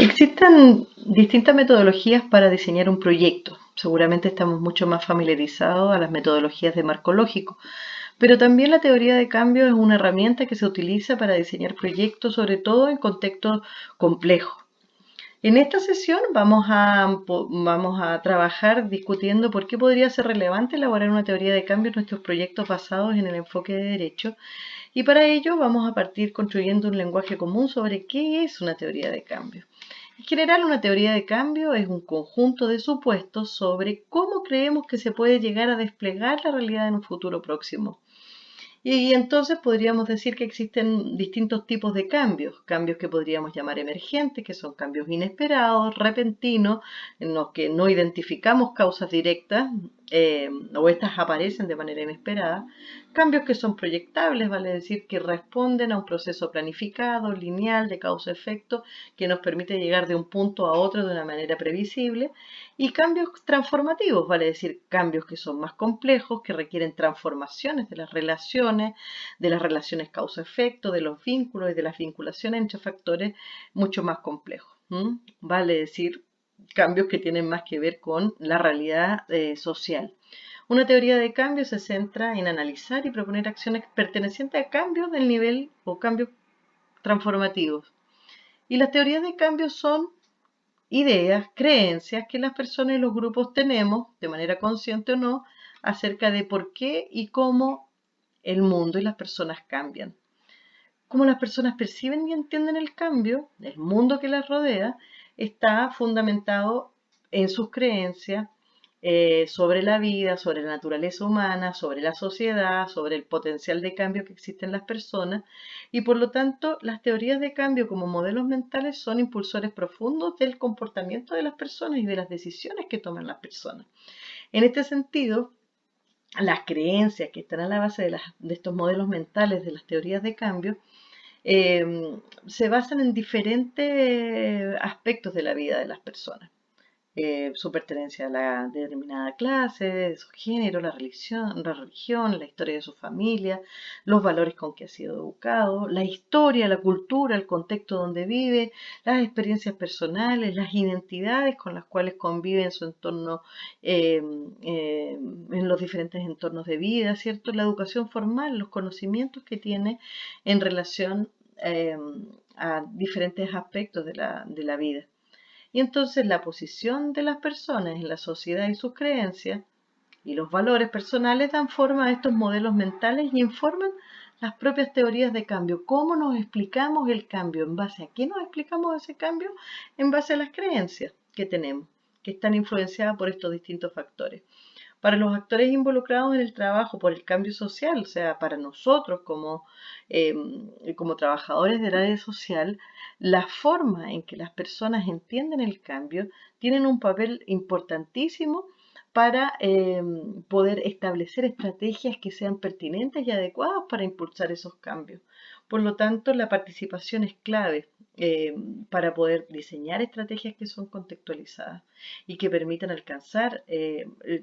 Existen distintas metodologías para diseñar un proyecto. Seguramente estamos mucho más familiarizados a las metodologías de marco lógico, pero también la teoría de cambio es una herramienta que se utiliza para diseñar proyectos, sobre todo en contextos complejos. En esta sesión vamos a trabajar discutiendo por qué podría ser relevante elaborar una teoría de cambio en nuestros proyectos basados en el enfoque de derecho, y para ello vamos a partir construyendo un lenguaje común sobre qué es una teoría de cambio. En general, una teoría de cambio es un conjunto de supuestos sobre cómo creemos que se puede llegar a desplegar la realidad en un futuro próximo. Y entonces podríamos decir que existen distintos tipos de cambios, cambios que podríamos llamar emergentes, que son cambios inesperados, repentinos, en los que no identificamos causas directas o estas aparecen de manera inesperada, cambios que son proyectables, vale decir que responden a un proceso planificado, lineal, de causa-efecto, que nos permite llegar de un punto a otro de una manera previsible, y cambios transformativos, vale decir cambios que son más complejos, que requieren transformaciones de las relaciones causa-efecto, de los vínculos y de las vinculaciones entre factores mucho más complejos. Vale decir cambios que tienen más que ver con la realidad social. Una teoría de cambio se centra en analizar y proponer acciones pertenecientes a cambios del nivel o cambios transformativos. Y las teorías de cambio son ideas, creencias que las personas y los grupos tenemos, de manera consciente o no, acerca de por qué y cómo el mundo y las personas cambian. Cómo las personas perciben y entienden el cambio, el mundo que las rodea, está fundamentado en sus creencias sobre la vida, sobre la naturaleza humana, sobre la sociedad, sobre el potencial de cambio que existe en las personas, y por lo tanto las teorías de cambio como modelos mentales son impulsores profundos del comportamiento de las personas y de las decisiones que toman las personas. En este sentido, las creencias que están a la base de estos modelos mentales, de las teorías de cambio, se basan en diferentes aspectos de la vida de las personas. Su pertenencia a la determinada clase, su género, la historia de su familia, los valores con que ha sido educado, la historia, la cultura, el contexto donde vive, las experiencias personales, las identidades con las cuales convive en su entorno, en los diferentes entornos de vida, ¿cierto? La educación formal, los conocimientos que tiene en relación eh, a diferentes aspectos de la vida. Y entonces la posición de las personas en la sociedad y sus creencias y los valores personales dan forma a estos modelos mentales y informan las propias teorías de cambio. ¿Cómo nos explicamos el cambio? ¿En base a qué nos explicamos ese cambio? En base a las creencias que tenemos, que están influenciadas por estos distintos factores. Para los actores involucrados en el trabajo por el cambio social, o sea, para nosotros eh, como trabajadores del área social, la forma en que las personas entienden el cambio tienen un papel importantísimo para poder establecer estrategias que sean pertinentes y adecuadas para impulsar esos cambios. Por lo tanto, la participación es clave eh, para poder diseñar estrategias que son contextualizadas y que permitan alcanzar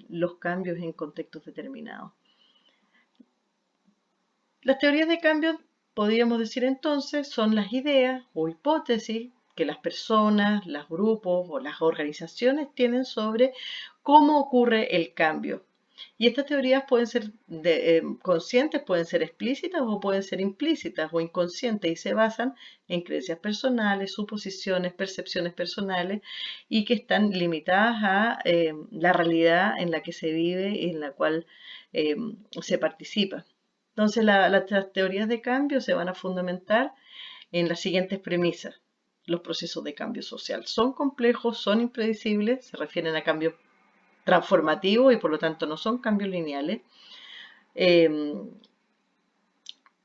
los cambios en contextos determinados. Las teorías de cambio, podríamos decir entonces, son las ideas o hipótesis que las personas, los grupos o las organizaciones tienen sobre cómo ocurre el cambio. Y estas teorías pueden ser conscientes, pueden ser explícitas o pueden ser implícitas o inconscientes y se basan en creencias personales, suposiciones, percepciones personales y que están limitadas a la realidad en la que se vive y en la cual eh, se participa. Entonces, las teorías de cambio se van a fundamentar en las siguientes premisas. Los procesos de cambio social son complejos, son impredecibles, se refieren a cambios transformativos y por lo tanto no son cambios lineales. Eh,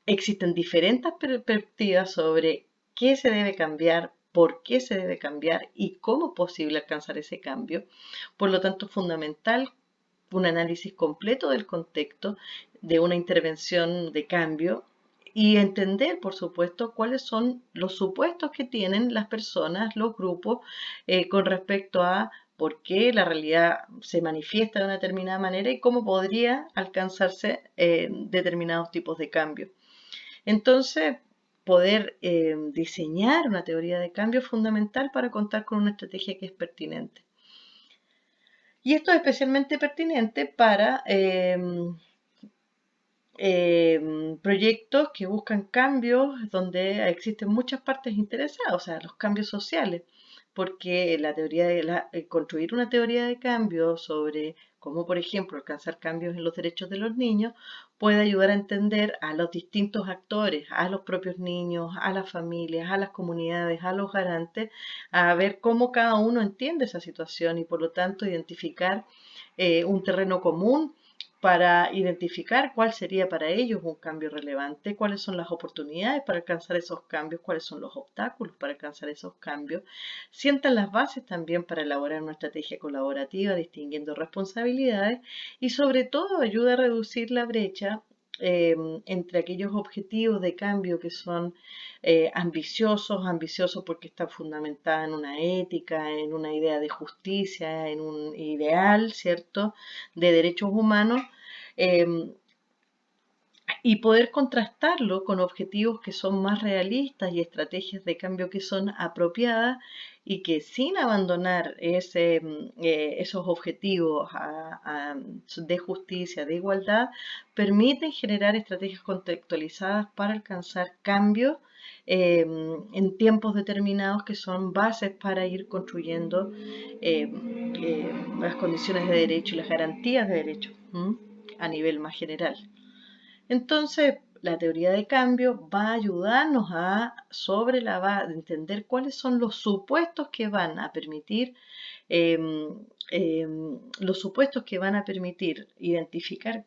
Existen diferentes perspectivas sobre qué se debe cambiar, por qué se debe cambiar y cómo es posible alcanzar ese cambio. Por lo tanto, es fundamental un análisis completo del contexto de una intervención de cambio y entender, por supuesto, cuáles son los supuestos que tienen las personas, los grupos, con respecto a por qué la realidad se manifiesta de una determinada manera y cómo podría alcanzarse determinados tipos de cambio. Entonces, poder diseñar una teoría de cambio es fundamental para contar con una estrategia que es pertinente. Y esto es especialmente pertinente para proyectos que buscan cambios donde existen muchas partes interesadas, o sea, los cambios sociales, porque la teoría de construir una teoría de cambio sobre cómo, por ejemplo, alcanzar cambios en los derechos de los niños puede ayudar a entender a los distintos actores, a los propios niños, a las familias, a las comunidades, a los garantes, a ver cómo cada uno entiende esa situación y por lo tanto identificar un terreno común para identificar cuál sería para ellos un cambio relevante, cuáles son las oportunidades para alcanzar esos cambios, cuáles son los obstáculos para alcanzar esos cambios. Sientan las bases también para elaborar una estrategia colaborativa, distinguiendo responsabilidades y sobre todo ayuda a reducir la brecha entre aquellos objetivos de cambio que son ambiciosos porque están fundamentados en una ética, en una idea de justicia, en un ideal, ¿cierto?, de derechos humanos, eh, y poder contrastarlo con objetivos que son más realistas y estrategias de cambio que son apropiadas y que sin abandonar esos objetivos de justicia, de igualdad, permiten generar estrategias contextualizadas para alcanzar cambios en tiempos determinados que son bases para ir construyendo las condiciones de derecho y las garantías de derecho a nivel más general. Entonces, la teoría de cambio va a ayudarnos a, sobre la base de entender cuáles son los supuestos que van a permitir, identificar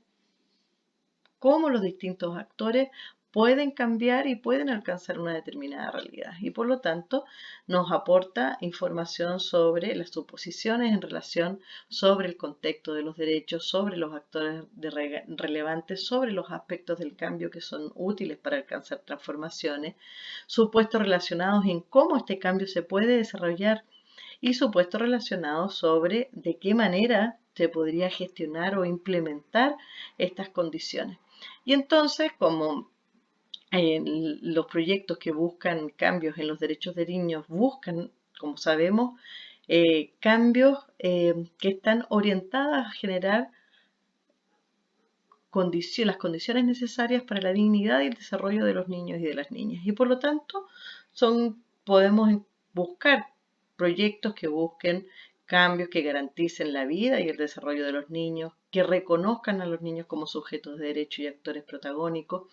cómo los distintos actores pueden cambiar y pueden alcanzar una determinada realidad. Y por lo tanto, nos aporta información sobre las suposiciones en relación sobre el contexto de los derechos, sobre los actores relevantes, sobre los aspectos del cambio que son útiles para alcanzar transformaciones, supuestos relacionados en cómo este cambio se puede desarrollar y supuestos relacionados sobre de qué manera se podría gestionar o implementar estas condiciones. Y entonces, como los proyectos que buscan cambios en los derechos de niños buscan, como sabemos, cambios que están orientados a generar las condiciones necesarias para la dignidad y el desarrollo de los niños y de las niñas. Y por lo tanto, podemos buscar proyectos que busquen cambios que garanticen la vida y el desarrollo de los niños, que reconozcan a los niños como sujetos de derecho y actores protagónicos,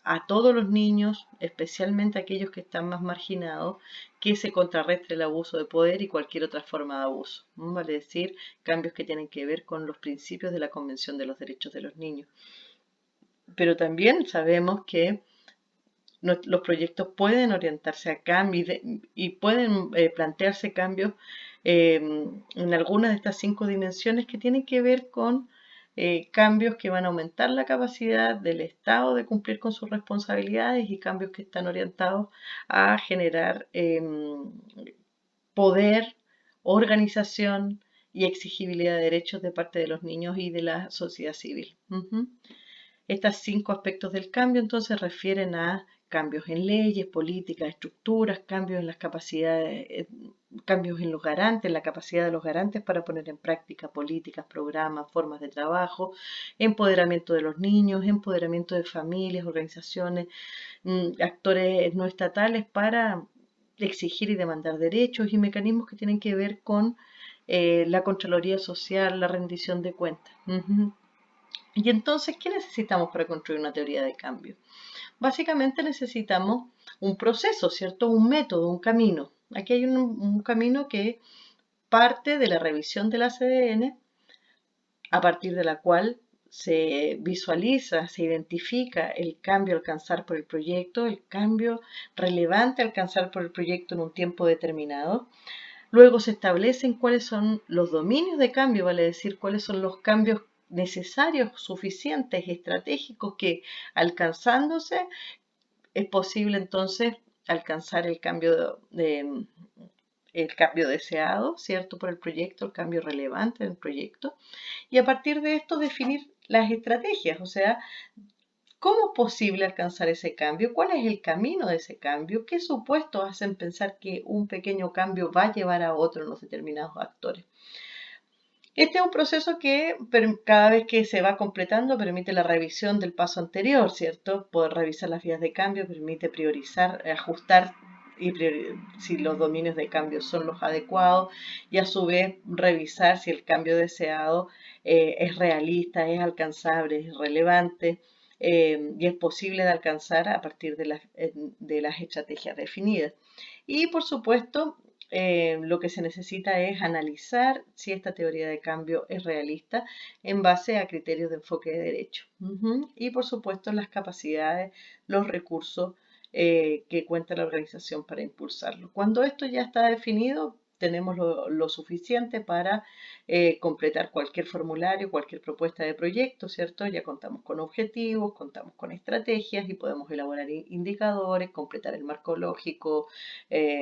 a todos los niños, especialmente aquellos que están más marginados, que se contrarrestre el abuso de poder y cualquier otra forma de abuso. Vale decir, cambios que tienen que ver con los principios de la Convención de los Derechos de los Niños. Pero también sabemos que los proyectos pueden orientarse a cambios y pueden plantearse cambios en algunas de estas 5 dimensiones que tienen que ver con cambios que van a aumentar la capacidad del Estado de cumplir con sus responsabilidades y cambios que están orientados a generar poder, organización y exigibilidad de derechos de parte de los niños y de la sociedad civil. Estos 5 aspectos del cambio entonces refieren a cambios en leyes, políticas, estructuras, cambios en las capacidades, cambios en los garantes, en la capacidad de los garantes para poner en práctica políticas, programas, formas de trabajo, empoderamiento de los niños, empoderamiento de familias, organizaciones, actores no estatales para exigir y demandar derechos y mecanismos que tienen que ver con la Contraloría Social, la rendición de cuentas. Y entonces, ¿qué necesitamos para construir una teoría de cambio? Básicamente necesitamos un proceso, ¿cierto? Un método, un camino. Aquí hay un camino que parte de la revisión del ACDN, a partir de la cual se visualiza, se identifica el cambio a alcanzar por el proyecto, el cambio relevante a alcanzar por el proyecto en un tiempo determinado. Luego se establecen cuáles son los dominios de cambio, vale decir, cuáles son los cambios necesarios, suficientes, estratégicos, que alcanzándose es posible entonces alcanzar el cambio deseado, ¿cierto? Por el proyecto, el cambio relevante del proyecto. Y a partir de esto definir las estrategias, o sea, ¿Cómo es posible alcanzar ese cambio? ¿Cuál es el camino de ese cambio? ¿Qué supuestos hacen pensar que un pequeño cambio va a llevar a otro en los determinados actores? Este es un proceso que cada vez que se va completando permite la revisión del paso anterior, ¿cierto? Poder revisar las vías de cambio permite priorizar, ajustar y si los dominios de cambio son los adecuados y a su vez revisar si el cambio deseado es realista, es alcanzable, es relevante y es posible de alcanzar a partir de las estrategias definidas. Y por supuesto, lo que se necesita es analizar si esta teoría de cambio es realista en base a criterios de enfoque de derecho. Y por supuesto las capacidades, los recursos que cuenta la organización para impulsarlo. Cuando esto ya está definido, tenemos lo suficiente para completar cualquier formulario, cualquier propuesta de proyecto, ¿cierto? Ya contamos con objetivos, contamos con estrategias y podemos elaborar indicadores, completar el marco lógico,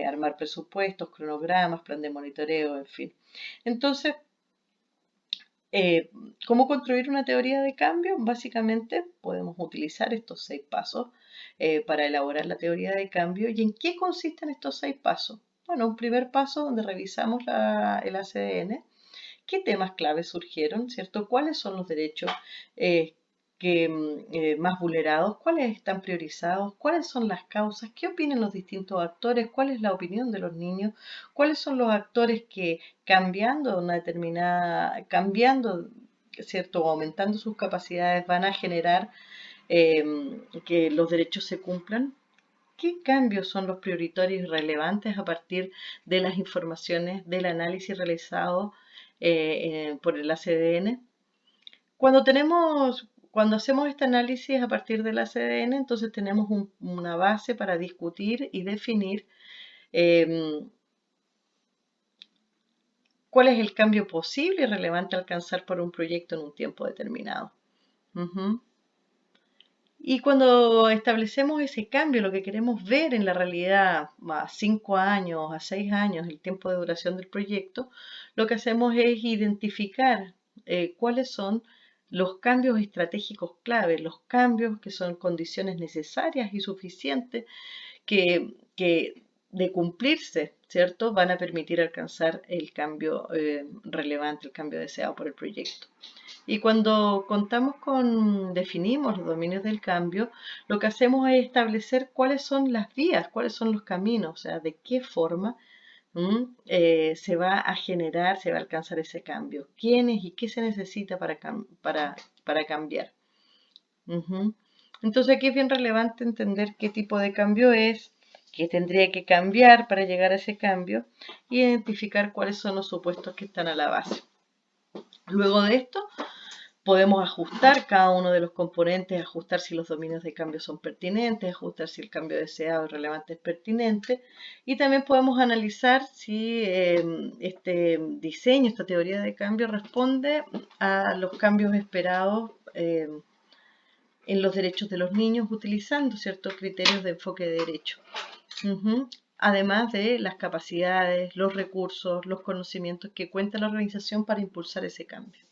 armar presupuestos, cronogramas, plan de monitoreo, en fin. Entonces, ¿cómo construir una teoría de cambio? Básicamente podemos utilizar estos 6 pasos para elaborar la teoría de cambio. ¿Y en qué consisten estos 6 pasos? Bueno, un primer paso donde revisamos el ACDN. ¿Qué temas claves surgieron, cierto? ¿Cuáles son los derechos más vulnerados? ¿Cuáles están priorizados? ¿Cuáles son las causas? ¿Qué opinan los distintos actores? ¿Cuál es la opinión de los niños? ¿Cuáles son los actores que cambiando, cierto, o aumentando sus capacidades van a generar que los derechos se cumplan? ¿Qué cambios son los prioritarios y relevantes a partir de las informaciones del análisis realizado por el ACDN? Cuando hacemos este análisis a partir del ACDN, entonces tenemos una base para discutir y definir em, cuál es el cambio posible y relevante a alcanzar por un proyecto en un tiempo determinado. Ujú. Y cuando establecemos ese cambio, lo que queremos ver en la realidad a 5 años, a 6 años, el tiempo de duración del proyecto, lo que hacemos es identificar cuáles son los cambios estratégicos clave, los cambios que son condiciones necesarias y suficientes que de cumplirse, ¿cierto? Van a permitir alcanzar el cambio relevante, el cambio deseado por el proyecto. Y cuando definimos los dominios del cambio, lo que hacemos es establecer cuáles son las vías, cuáles son los caminos, o sea, de qué forma se va a generar, se va a alcanzar ese cambio, quiénes y qué se necesita para cambiar. Entonces aquí es bien relevante entender qué tipo de cambio es, qué tendría que cambiar para llegar a ese cambio y identificar cuáles son los supuestos que están a la base. Luego de esto, podemos ajustar cada uno de los componentes, ajustar si los dominios de cambio son pertinentes, ajustar si el cambio deseado y relevante es pertinente. Y también podemos analizar si este diseño, esta teoría de cambio responde a los cambios esperados en los derechos de los niños utilizando ciertos criterios de enfoque de derecho. Además de las capacidades, los recursos, los conocimientos que cuenta la organización para impulsar ese cambio.